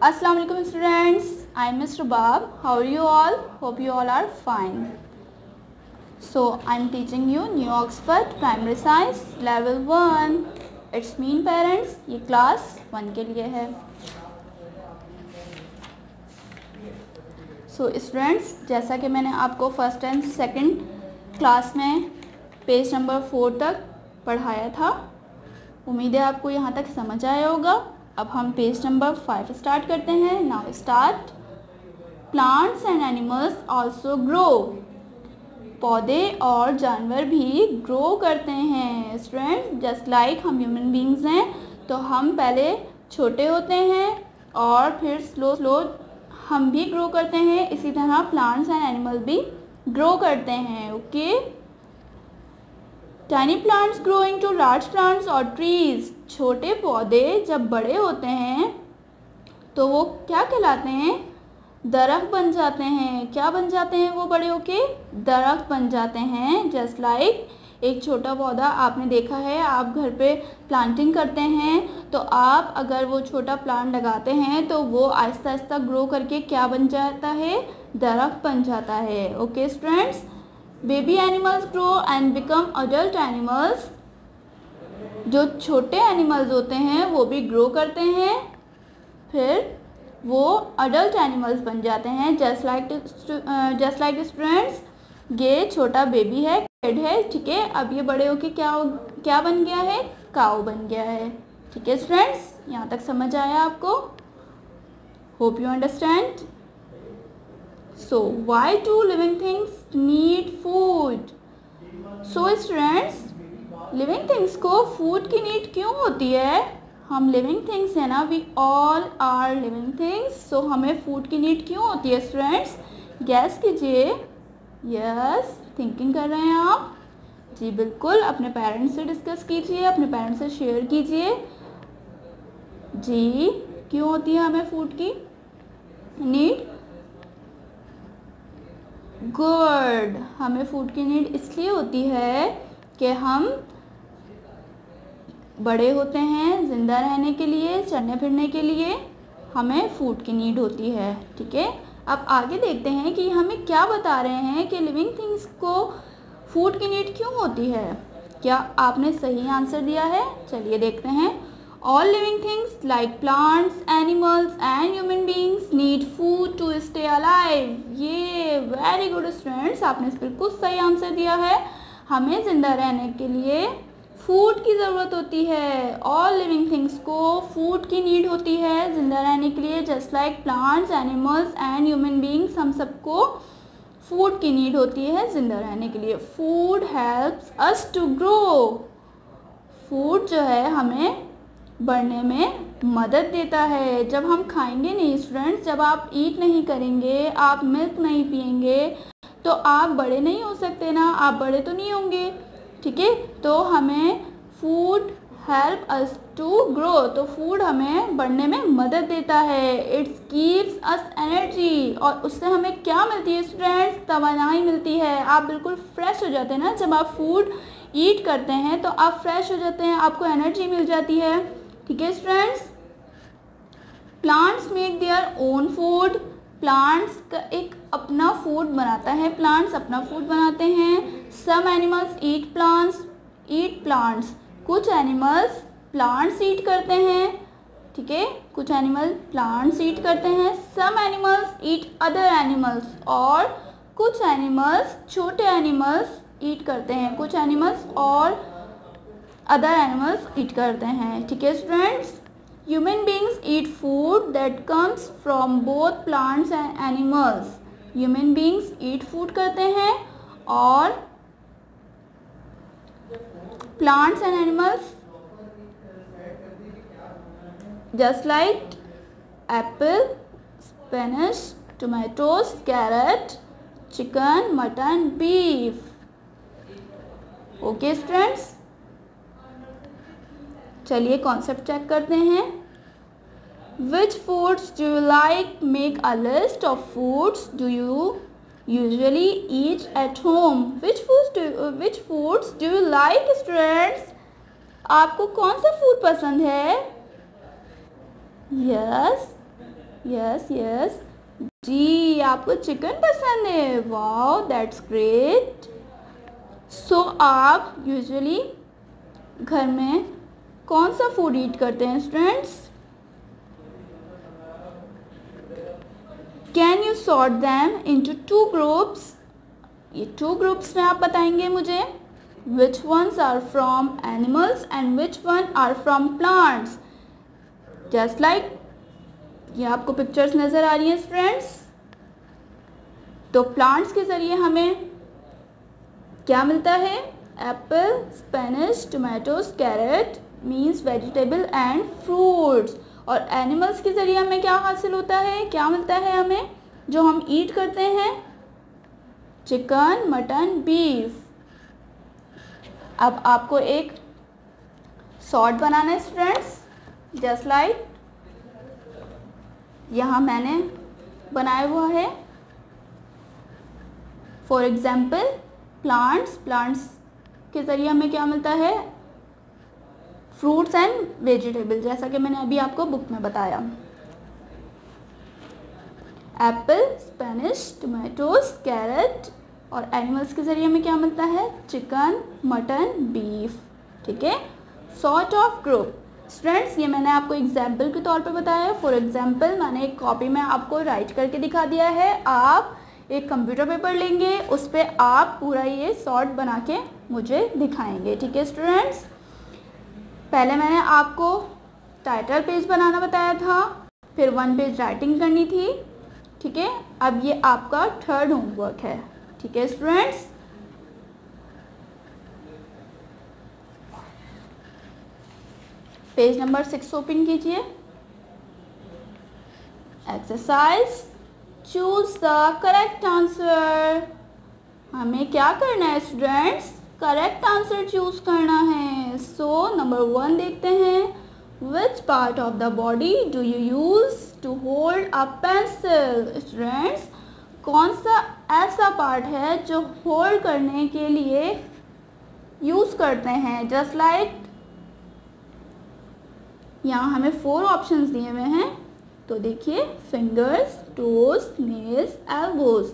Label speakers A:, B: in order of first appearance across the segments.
A: Assalamu alaikum students. I am Mr. Bab. How are you all? Hope you all are fine. So I am teaching you New Oxford Primary Science Level 1. It's mean parents. ये class 1 के लिए है. So students, जैसा कि मैंने आपको first and second class में page number 4 तक पढ़ाया था, उम्मीद है आपको यहाँ तक समझ आया होगा. अब हम पेज नंबर 5 स्टार्ट करते हैं. Now start. Plants and animals also grow. पौधे और जानवर भी ग्रो करते हैं स्टूडेंट्स. जस्ट लाइक हम ह्यूमन बींग्स हैं, तो हम पहले छोटे होते हैं और फिर स्लो हम भी ग्रो करते हैं. इसी तरह प्लांट्स एंड एनिमल भी ग्रो करते हैं. Okay. Tiny plants grow into large plants और ट्रीज. छोटे पौधे जब बड़े होते हैं तो वो क्या कहलाते हैं? दरख्त बन जाते हैं. क्या बन जाते हैं वो बड़े होके? दरख्त बन जाते हैं. जस्ट लाइक एक छोटा पौधा आपने देखा है, आप घर पे प्लांटिंग करते हैं तो आप अगर वो छोटा प्लांट लगाते हैं तो वो आहिस्ता आहिस्ता ग्रो करके क्या बन जाता है? दरख्त बन जाता है. Okay students. Baby animals grow and become adult animals. जो छोटे एनिमल्स होते हैं वो भी ग्रो करते हैं, फिर वो अडल्ट एनिमल्स बन जाते हैं. जस्ट लाइक स्टूडेंट्स, ये छोटा बेबी है, किड है, ठीक है. अब ये बड़े होके क्या बन गया है? काऊ बन गया है. ठीक है स्टूडेंट्स, यहाँ तक समझ आया आपको? Hope you understand. So why do living things need food? So students, living things को food की नीड क्यों होती है? हम living things है ना, we all are living things. So हमें food की नीड क्यों होती है स्टूडेंट्स? गैस कीजिए. यस, थिंकिंग कर रहे हैं आप? जी बिल्कुल. अपने पेरेंट्स से डिस्कस कीजिए, अपने पेरेंट्स से शेयर कीजिए. जी, क्यों होती है हमें फूड की नीड? गुड. हमें फूड की नीड इसलिए होती है कि हम बड़े होते हैं, ज़िंदा रहने के लिए, चलने फिरने के लिए हमें फूड की नीड होती है. ठीक है. अब आगे देखते हैं कि हमें क्या बता रहे हैं कि लिविंग थिंग्स को फूड की नीड क्यों होती है. क्या आपने सही आंसर दिया है? चलिए देखते हैं. All living things like plants, animals and human beings need food to stay alive. ये very good students, आपने बिल्कुल सही आंसर दिया है. हमें ज़िंदा रहने के लिए फूड की ज़रूरत होती है. All living things को फूड की नीड होती है ज़िंदा रहने के लिए. Just like plants, animals and human beings, हम सबको फूड की नीड होती है ज़िंदा रहने के लिए. Food helps us to grow. Food जो है हमें बढ़ने में मदद देता है. जब हम खाएंगे नहीं स्टूडेंट्स, जब आप ईट नहीं करेंगे, आप मिल्क नहीं पिएंगे, तो आप बड़े नहीं हो सकते ना. आप बड़े तो नहीं होंगे. ठीक है. तो हमें food help us to grow. तो फूड हमें बढ़ने में मदद देता है. It's keeps us energy. और उससे हमें क्या मिलती है स्टूडेंट्स? तवानाई मिलती है. आप बिल्कुल फ्रेश हो जाते हैं ना जब आप फूड ईट करते हैं, तो आप फ्रेश हो जाते हैं, आपको एनर्जी मिल जाती है. ठीक है students. Plants make their own food. Plants का एक अपना फूड बनाता है. प्लांट्स अपना फूड बनाते हैं. Some animals eat plants. कुछ एनिमल्स प्लांट्स ईट करते हैं. ठीक है. कुछ एनिमल प्लांट्स ईट करते हैं. Some animals eat other animals. और कुछ एनिमल्स, छोटे एनिमल्स ईट करते हैं. कुछ एनिमल्स और अदर एनिमल्स ईट करते हैं. ठीक है students. Human beings eat food that comes from both plants and animals. Human beings eat food करते हैं और plants and animals just like apple, spinach, tomatoes, carrot, chicken, mutton, beef. Okay students. चलिए concept check करते हैं. Which foods do you like? Make a list of foods do you usually eat at home. Which foods do you like students? आपको कौन सा food पसंद है? Yes, yes yes, जी आपको chicken पसंद है, वाओ दैट्स ग्रेट। सो आप यूजुअली घर में कौन सा फूड ईट करते हैं students? Can you sort them into 2 groups? ये 2 ग्रुप्स में आप बताएंगे मुझे which ones are from animals and which one are from plants. Just like ये आपको पिक्चर्स नज़र आ रही हैं स्टूडेंट्स। तो प्लांट्स के ज़रिए हमें क्या मिलता है? Apple, spinach, tomatoes, carrot means vegetable and fruits. और एनिमल्स के ज़रिए हमें क्या हासिल होता है, क्या मिलता है हमें जो हम ईट करते हैं? Chicken, mutton, beef. अब आपको एक सॉर्ट बनाना है स्टूडेंट्स, जस्ट लाइक यहाँ मैंने बनाया हुआ है। फॉर एग्जाम्पल प्लांट्स के ज़रिए हमें क्या मिलता है? फ्रूट्स एंड वेजिटेबल, जैसा कि मैंने अभी आपको बुक में बताया। Apple, spinach, tomatoes, carrot. और एनिमल्स के ज़रिए हमें क्या मिलता है? Chicken, mutton, beef. ठीक है, सॉर्ट ऑफ ग्रुप। स्टूडेंट्स ये मैंने आपको एग्जाम्पल के तौर पे बताया है। फॉर एग्जाम्पल मैंने एक कॉपी में आपको राइट करके दिखा दिया है। आप एक कंप्यूटर पेपर लेंगे, उस पर आप पूरा ये सॉर्ट बना के मुझे दिखाएंगे। ठीक है स्टूडेंट्स, पहले मैंने आपको टाइटल पेज बनाना बताया था, फिर 1 पेज राइटिंग करनी थी। ठीक है, अब ये आपका 3rd होमवर्क है। ठीक है स्टूडेंट्स, पेज नंबर 6 ओपन कीजिए। Exercise choose the correct answer. हमें क्या करना है स्टूडेंट्स? करेक्ट आंसर चूज करना है। सो नंबर 1 देखते हैं। Which part of the body do you use to hold a pencil? Students कौन सा ऐसा पार्ट है जो होल्ड करने के लिए यूज करते हैं? जस्ट लाइक यहाँ हमें 4 ऑप्शंस दिए हुए हैं। तो देखिए फिंगर्स, टोज, नेल्स, एल्बोज।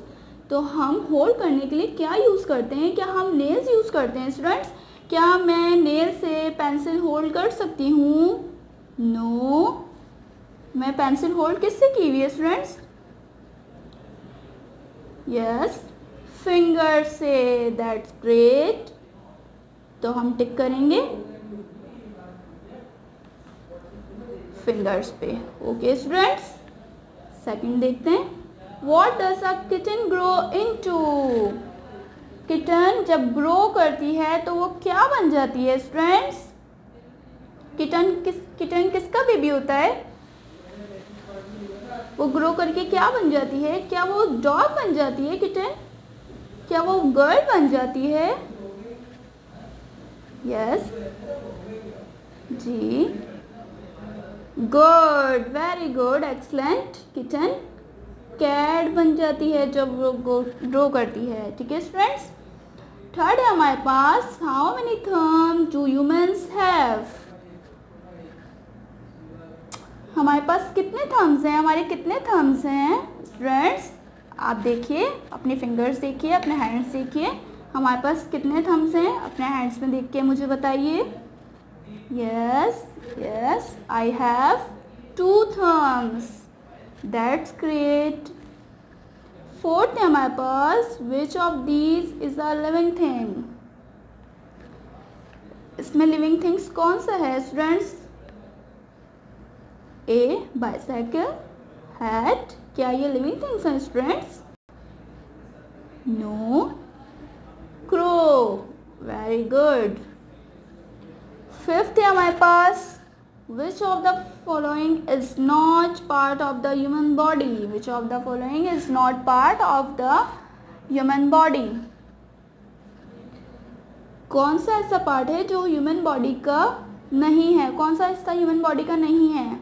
A: तो हम होल्ड करने के लिए क्या यूज़ करते हैं? क्या हम नेल्स यूज़ करते हैं स्टूडेंट्स? क्या मैं नेल से पेंसिल होल्ड कर सकती हूँ? नो, मैं पेंसिल होल्ड किससे की हुई है स्टूडेंट्स? यस, फिंगर से। That's great. तो हम टिक करेंगे फिंगर्स पे। ओके स्टूडेंट्स, सेकंड देखते हैं। What does a kitten grow into? Kitten जब ग्रो करती है तो वो क्या बन जाती है स्टूडेंट्स? किटन किसका बेबी होता है? वो ग्रो करके क्या बन जाती है? क्या वो डॉग बन जाती है किटन? क्या वो गर्ल बन जाती है? यस जी, good, very good, excellent. Kitten cat बन जाती है जब वो ग्रो करती है। ठीक है स्टूडेंट्स, 3rd है हमारे पास। How many thumbs do humans have? हमारे पास कितने थम्स हैं? हमारे कितने थम्स हैं स्टूडेंट्स? आप देखिए, अपने फिंगर्स देखिए, अपने हैंड्स देखिए, हमारे पास कितने थम्स हैं? अपने हैंड्स में देख के मुझे बताइए। Yes yes, I have 2 thumbs. That's great. 4th है हमारे पास। Which of these is a living thing? इसमें लिविंग थिंग्स कौन सा है स्टूडेंट्स? A bicycle, hat। क्या ये लिविंग थिंग्स हैं students? No, crow। Very good. 5th है हमारे पास। Which of the following is not part of the human body? Which of the following is not part of the human body? कौन सा ऐसा part है जो human body का नहीं है? कौन सा हिस्सा ह्यूमन बॉडी का नहीं है?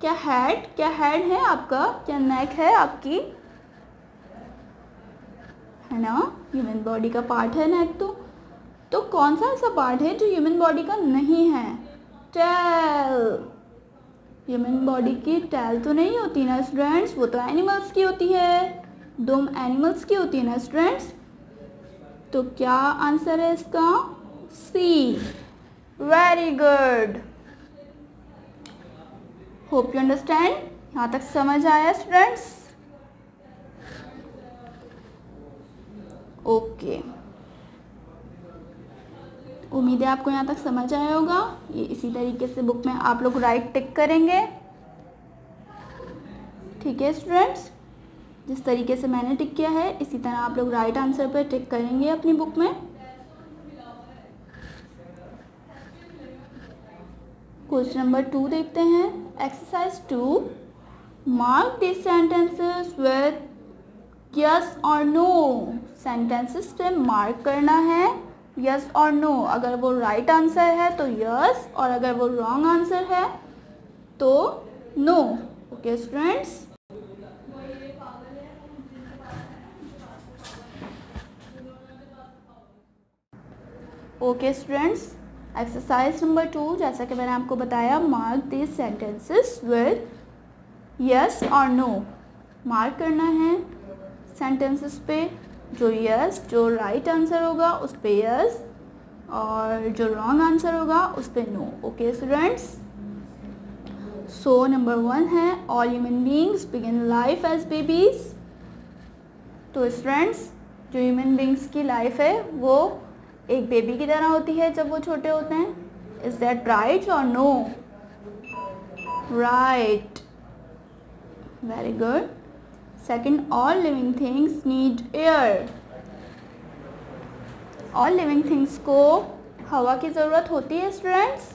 A: क्या हेड? क्या हेड है आपका? क्या नेक है आपकी? है ना, ह्यूमन बॉडी का पार्ट है नेक। तो कौन सा ऐसा पार्ट है जो ह्यूमन बॉडी का नहीं है? टेल। ह्यूमन बॉडी की टैल तो नहीं होती ना स्टूडेंट्स, वो तो एनिमल्स की होती है, दुम एनिमल्स की होती है ना स्टूडेंट्स। तो क्या आंसर है इसका? C. Very good, hope you understand. यहाँ तक समझ आया स्टूडेंट्स? ओके, उम्मीद है आपको यहाँ तक समझ आया होगा। ये इसी तरीके से बुक में आप लोग राइट टिक करेंगे, ठीक है स्टूडेंट्स। जिस तरीके से मैंने टिक किया है इसी तरह आप लोग राइट आंसर पर टिक करेंगे अपनी बुक में। क्वेश्चन नंबर 2 देखते हैं। Exercise 2, mark this sentences with yes और नो। सेंटेंसेस पे मार्क करना है यस और नो। अगर वो राइट आंसर है तो यस, और अगर वो रॉन्ग आंसर है तो no. Okay students, okay students, exercise number 2, जैसा कि मैंने आपको बताया, mark this sentences with yes और नो। मार्क करना है सेंटेंसेस पे, जो यस, जो राइट आंसर होगा उस पे यस, और जो रॉन्ग आंसर होगा उस पे no. Okay students, so number 1 है, all human beings begin life as babies. तो स्टूडेंट्स, जो ह्यूमन बीइंग्स की लाइफ है वो एक बेबी की तरह होती है जब वो छोटे होते हैं। इज दैट राइट और no? Right, very good. Second, all living things need air. All living things को हवा की ज़रूरत होती है students.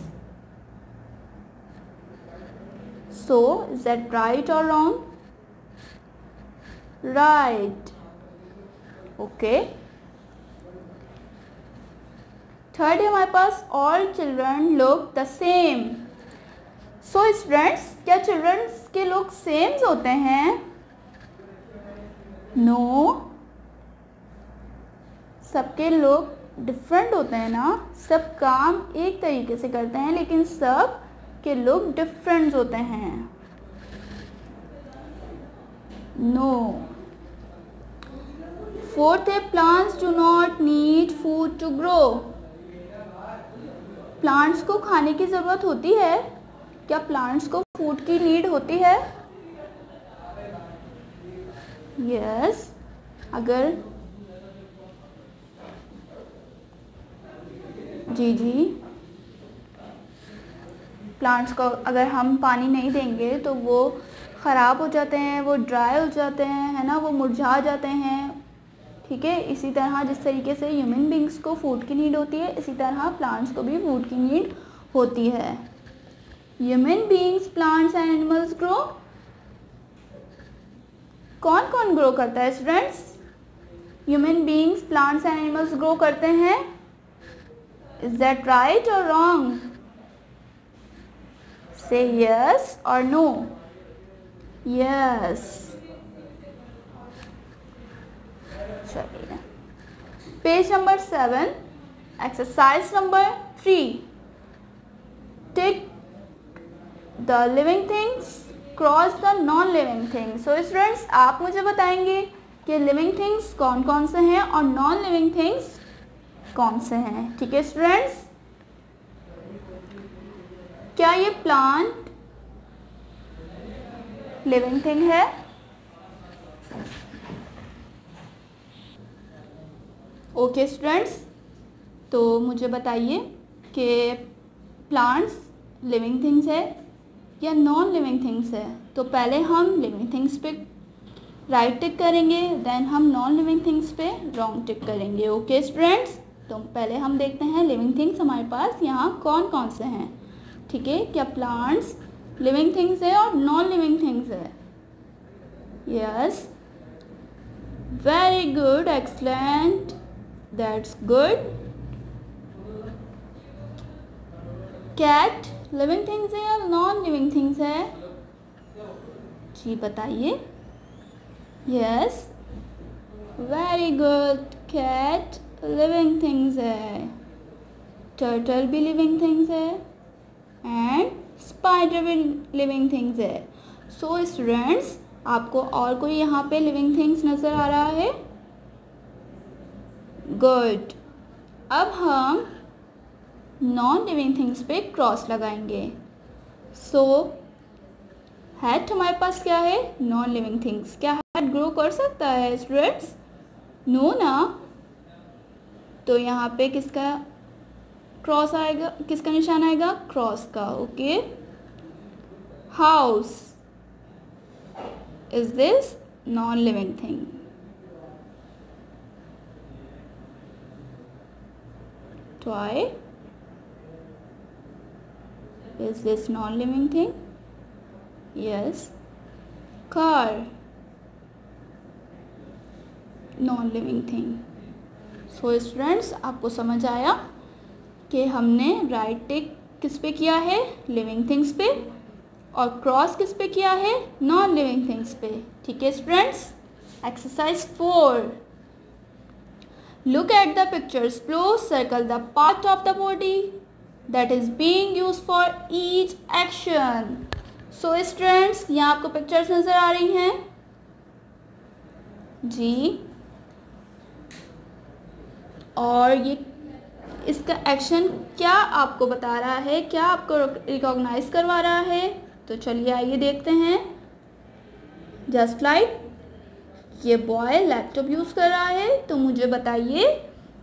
A: So is that right और रॉन्ग? Right, okay. थर्ड है हमारे पास, all children look the same. So students, क्या चिल्ड्रंस के लुक सेम होते हैं? नो, सबके लुक डिफरेंट होते हैं ना। सब काम एक तरीके से करते हैं लेकिन सब के लुक डिफरेंट होते हैं। नो। फोर्थ है, plants do not need food to grow. Plants को खाने की ज़रूरत होती है? क्या प्लांट्स को फूड की नीड होती है? यस, अगर जी प्लांट्स को अगर हम पानी नहीं देंगे तो वो ख़राब हो जाते हैं, वो ड्राई हो जाते हैं, है ना, वो मुरझा जाते हैं, ठीक है। इसी तरह जिस तरीके से ह्यूमन बींग्स को फूड की नीड होती है, इसी तरह प्लांट्स को भी फूड की नीड होती है। Human beings, plants and animals grow. कौन कौन ग्रो करता है students? Human beings, plants and animals grow करते हैं। इज दैट राइट और रॉन्ग? से यस और नो? यस। चलिए, page number 7, exercise number 3, tick the living things, cross the non living things. So students, आप मुझे बताएंगे कि लिविंग थिंग्स कौन कौन से हैं और नॉन लिविंग थिंग्स कौन से हैं, ठीक है स्टूडेंट्स। क्या ये प्लांट लिविंग थिंग है? ओके स्टूडेंट्स, तो मुझे बताइए कि प्लांट्स लिविंग थिंग्स है या नॉन लिविंग थिंग्स है। तो पहले हम लिविंग थिंग्स पे राइट टिक करेंगे, देन हम नॉन लिविंग थिंग्स पे रॉन्ग टिक करेंगे। ओके स्टूडेंट्स, तो पहले हम देखते हैं लिविंग थिंग्स हमारे पास यहाँ कौन कौन से हैं, ठीक है। क्या प्लांट्स लिविंग थिंग्स है और नॉन लिविंग थिंग्स है? Yes, very good, excellent, that's good. Cat living things है या नॉन लिविंग थिंग्स है? जी बताइए। Yes, very good, cat living things है। टर्टल भी लिविंग थिंग्स है एंड स्पाइडर भी लिविंग थिंग्स है। सो स्टूडेंट्स, आपको और कोई यहाँ पे लिविंग थिंग्स नज़र आ रहा है? गुड। अब हम नॉन लिविंग थिंग्स पे क्रॉस लगाएंगे। सो हैट हमारे पास क्या है? Non living things. क्या हैट ग्रो कर सकता है स्टूडेंट्स? नो ना। तो यहाँ पे किसका क्रॉस आएगा, किसका निशान आएगा? क्रॉस का। Okay. House is this non living thing. Toy is this non living thing? Yes. Car non living thing. So students, आपको समझ आया कि हमने राइट टिक किस पे किया है? लिविंग थिंग्स पे, और क्रॉस किस पे किया है? नॉन लिविंग थिंग्स पे। ठीक है students. Exercise 4, look at the pictures below, circle the part of the body that is being used for each action. So students, यहाँ आपको पिक्चर्स नजर आ रही हैं जी, और ये इसका एक्शन क्या आपको बता रहा है, क्या आपको रिकॉग्नाइज करवा रहा है? तो चलिए आइए देखते हैं। जस्ट लाइक ये बॉय लैपटॉप यूज़ कर रहा है, तो मुझे बताइए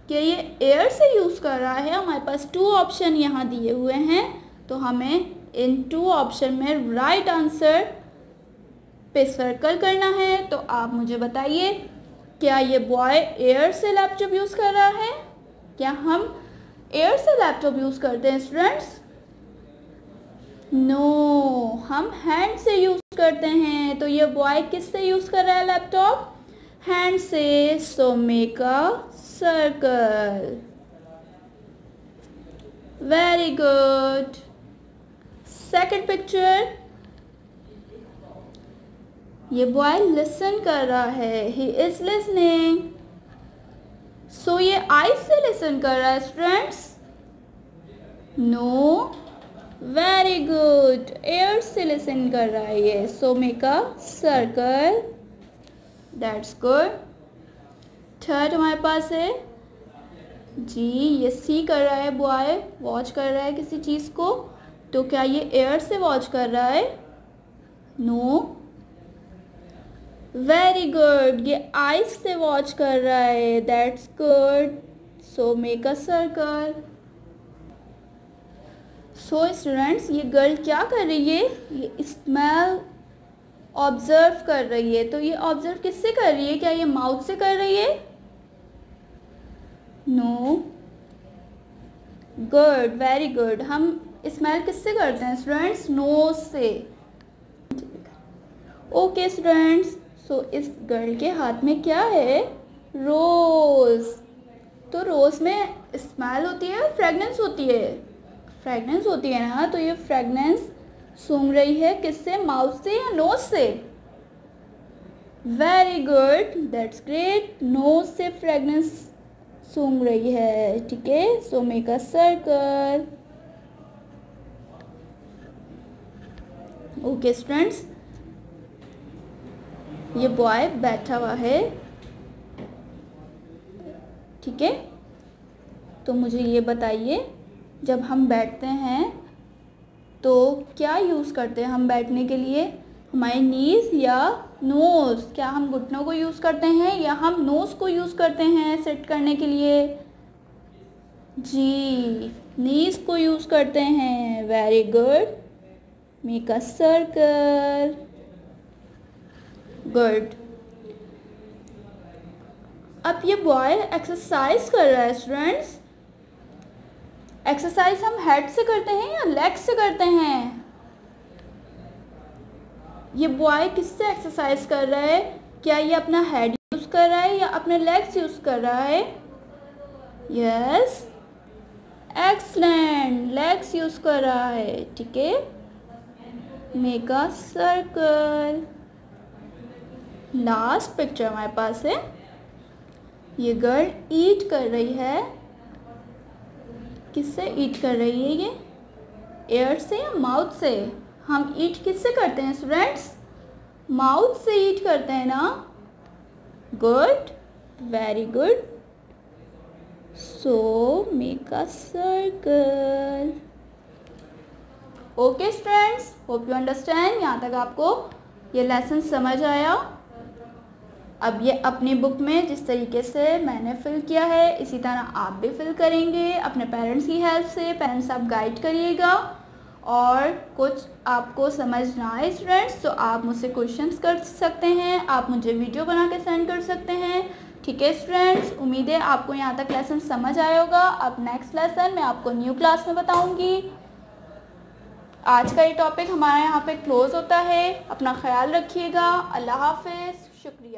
A: कि ये एयर से यूज़ कर रहा है। हमारे पास 2 ऑप्शन यहाँ दिए हुए हैं, तो हमें इन 2 ऑप्शन में राइट आंसर पे सर्कल करना है। तो आप मुझे बताइए, क्या ये बॉय एयर से लैपटॉप यूज़ कर रहा है? क्या हम एयर से लैपटॉप यूज़ करते हैं स्टूडेंट्स? नो, हम हैंड से यूज़ करते हैं। तो ये बॉय किस से यूज़ कर रहा है लैपटॉप? हैंड से। सो make a circle. Very good. Second picture, ये बॉय लिसन कर रहा है। He is listening. सो ये आईज से लिसन कर रहा है students? No. Very good, air से लिसन कर रहा है ये। So make a circle. That's good. Third हमारे पास है जी, ये सी कर रहा है बॉय, वॉच कर रहा है किसी चीज़ को। तो क्या ये एयर से वॉच कर रहा है? नो। वेरी गुड, ये आइज से वॉच कर रहा है। That's good. So make a circle. So students, ये गर्ल क्या कर रही है? ये स्मेल ऑब्जर्व कर रही है। तो ये ऑब्जर्व किससे कर रही है? क्या ये माउथ से कर रही है? नो। Good, very good. हम स्मेल किससे करते हैं स्टूडेंट्स? नोज से। ओके स्टूडेंट्स, सो इस गर्ल के हाथ में क्या है? रोज। तो रोज में स्मेल होती है, फ्रेगनेंस होती है? फ्रेगनेंस होती है ना। तो ये फ्रेगनेंस सूंघ रही है किससे? माउथ से या नोज से? Very good, that's great. Nose से फ्रेगनेंस सूंघ रही है। ठीक है। So make a circle. Okay students, ये बॉय बैठा हुआ है। ठीक है। तो मुझे ये बताइए, जब हम बैठते हैं तो क्या यूज़ करते हैं हम बैठने के लिए? हमारे नीज या नोज़? क्या हम घुटनों को यूज़ करते हैं या हम नोज़ को यूज़ करते हैं सेट करने के लिए? जी, नीज को यूज़ करते हैं। Very good. Make a circle. Good. अब ये बॉय एक्सरसाइज कर रहा है स्टूडेंट्स। एक्सरसाइज हम हेड से करते हैं या लेग से करते हैं? ये बॉय किससे एक्सरसाइज कर रहा है? क्या ये अपना हेड यूज कर रहा है या अपने लेग्स यूज कर रहा है? यस, एक्सलेंट, लेग्स यूज कर रहा है। ठीक है। Make a circle. Last picture हमारे पास है, ये गर्ल ईट कर रही है। किससे ईट कर रही है ये? एयर से या माउथ से? हम ईट किससे करते हैं स्टूडेंट्स? माउथ से ईट करते हैं ना। Good, very good. So make a circle. Okay students, hope you understand. यहाँ तक आपको ये लेसन समझ आया। अब ये अपनी बुक में जिस तरीके से मैंने फिल किया है इसी तरह आप भी फिल करेंगे अपने पेरेंट्स की हेल्प से। पेरेंट्स आप गाइड करिएगा, और कुछ आपको समझ ना आए स्टूडेंट्स तो आप मुझसे क्वेश्चंस कर सकते हैं, आप मुझे वीडियो बना के सेंड कर सकते हैं। ठीक है स्टूडेंट्स, उम्मीद है आपको यहाँ तक लेसन समझ आया होगा। अब नेक्स्ट लेसन मैं आपको न्यू क्लास में बताऊँगी। आज का ये टॉपिक हमारे यहाँ पे क्लोज होता है। अपना ख्याल रखिएगा। अल्लाह हाफिज़, शुक्रिया।